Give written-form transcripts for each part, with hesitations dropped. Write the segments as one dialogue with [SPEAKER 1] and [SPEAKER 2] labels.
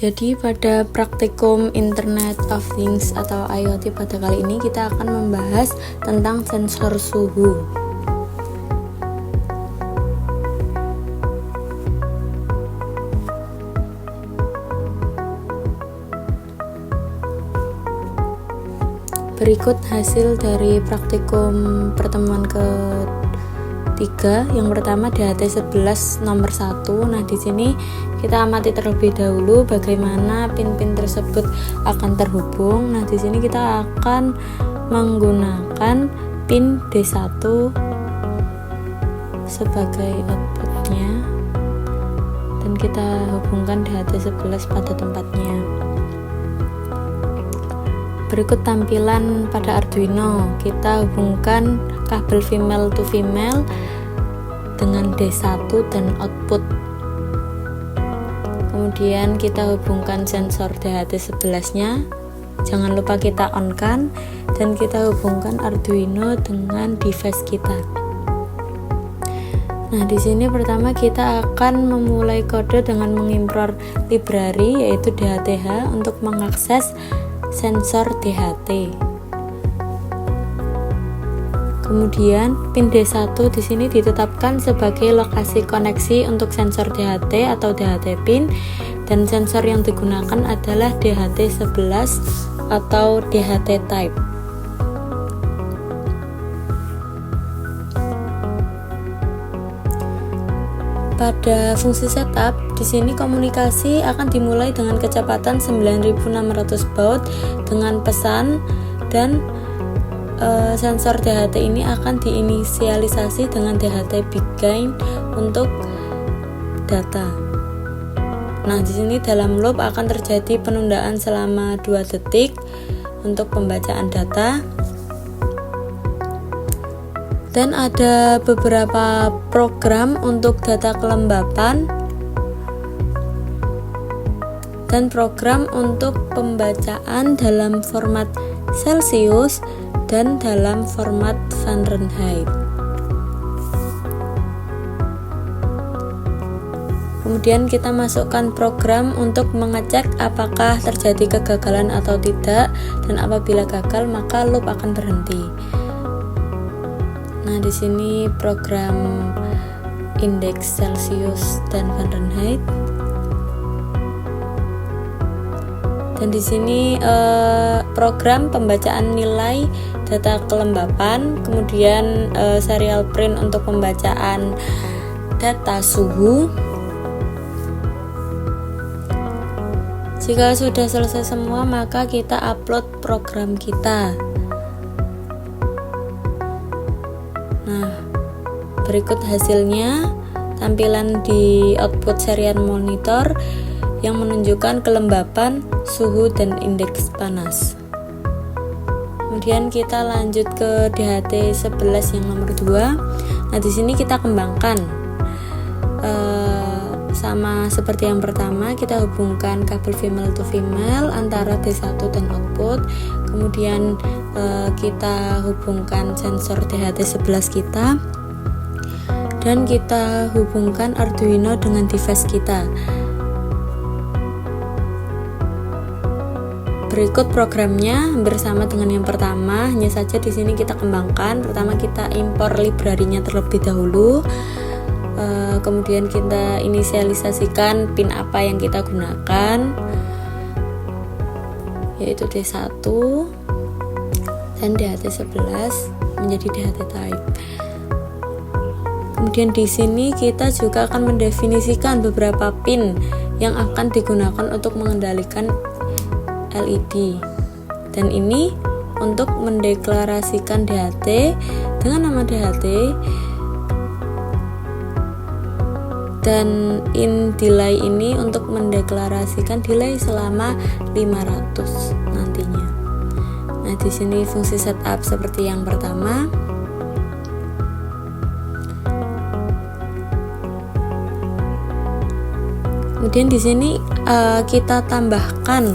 [SPEAKER 1] Jadi pada praktikum Internet of Things atau IoT pada kali ini kita akan membahas tentang sensor suhu. Berikut hasil dari praktikum pertemuan ketiga. Yang pertama DHT11 nomor 1. Nah, di sini kita amati terlebih dahulu bagaimana pin-pin tersebut akan terhubung. Nah, di sini kita akan menggunakan pin D1 sebagai outputnya dan kita hubungkan DHT11 pada tempatnya. Berikut tampilan pada Arduino. Kita hubungkan kabel female to female dengan D1 dan output. Kemudian kita hubungkan sensor DHT11-nya. Jangan lupa kita on-kan dan kita hubungkan Arduino dengan device kita. Nah, di sini pertama kita akan memulai kode dengan mengimport library yaitu DHTH untuk mengakses sensor DHT. Kemudian pin D1 di sini ditetapkan sebagai lokasi koneksi untuk sensor DHT atau DHT pin, dan sensor yang digunakan adalah DHT11 atau DHT type. Pada fungsi setup, di sini komunikasi akan dimulai dengan kecepatan 9600 baud dengan pesan, dan sensor DHT ini akan diinisialisasi dengan DHT begin untuk data. Nah, di sini dalam loop akan terjadi penundaan selama 2 detik untuk pembacaan data. Dan ada beberapa program untuk data kelembapan dan program untuk pembacaan dalam format Celsius dan dalam format Fahrenheit. Kemudian kita masukkan program untuk mengecek apakah terjadi kegagalan atau tidak, dan apabila gagal maka loop akan berhenti. Nah, di sini program indeks Celsius dan Fahrenheit. Dan di sini program pembacaan nilai data kelembapan, kemudian serial print untuk pembacaan data suhu. Jika sudah selesai semua, maka kita upload program kita. Nah, berikut hasilnya, tampilan di output serial monitor yang menunjukkan kelembapan, suhu, dan indeks panas. Kemudian kita lanjut ke DHT11 yang nomor 2. Nah, di sini kita kembangkan sama seperti yang pertama, kita hubungkan kabel female to female antara D1 dan output. Kemudian kita hubungkan sensor DHT11 kita, dan kita hubungkan Arduino dengan device kita. Berikut programnya bersama dengan yang pertama, hanya saja di sini kita kembangkan. Pertama kita impor library-nya terlebih dahulu. Kemudian kita inisialisasikan pin apa yang kita gunakan, yaitu D1 dan DHT11 menjadi DHT type. Kemudian di sini kita juga akan mendefinisikan beberapa pin yang akan digunakan untuk mengendalikan LED, dan ini untuk mendeklarasikan DHT dengan nama DHT dan in delay ini untuk mendeklarasikan delay selama 500 nantinya. Nah, di sini fungsi setup seperti yang pertama. Kemudian di sini kita tambahkan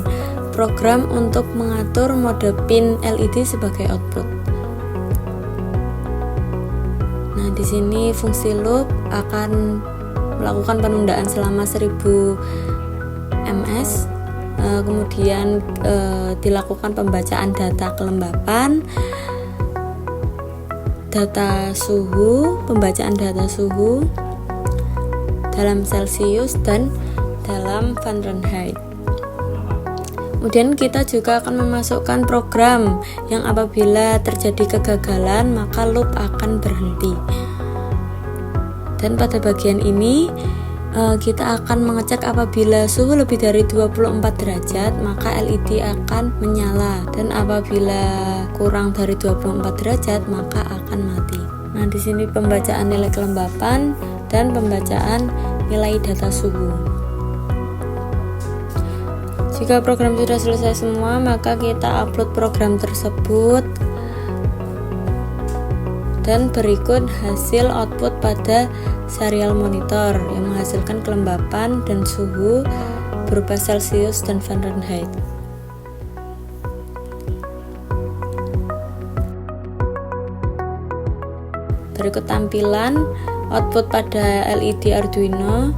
[SPEAKER 1] program untuk mengatur mode pin LED sebagai output. Nah, di sini fungsi loop akan melakukan penundaan selama 1000 ms kemudian dilakukan pembacaan data kelembapan, data suhu, pembacaan data suhu dalam Celcius dan dalam Fahrenheit. Kemudian kita juga akan memasukkan program yang apabila terjadi kegagalan maka loop akan berhenti. Dan pada bagian ini kita akan mengecek apabila suhu lebih dari 24 derajat maka LED akan menyala, dan apabila kurang dari 24 derajat maka akan mati. Nah, di sini pembacaan nilai kelembapan dan pembacaan nilai data suhu. Jika program sudah selesai semua, maka kita upload program tersebut. Dan berikut hasil output pada serial monitor yang menghasilkan kelembapan dan suhu berupa Celcius dan Fahrenheit. Berikut tampilan output pada LED Arduino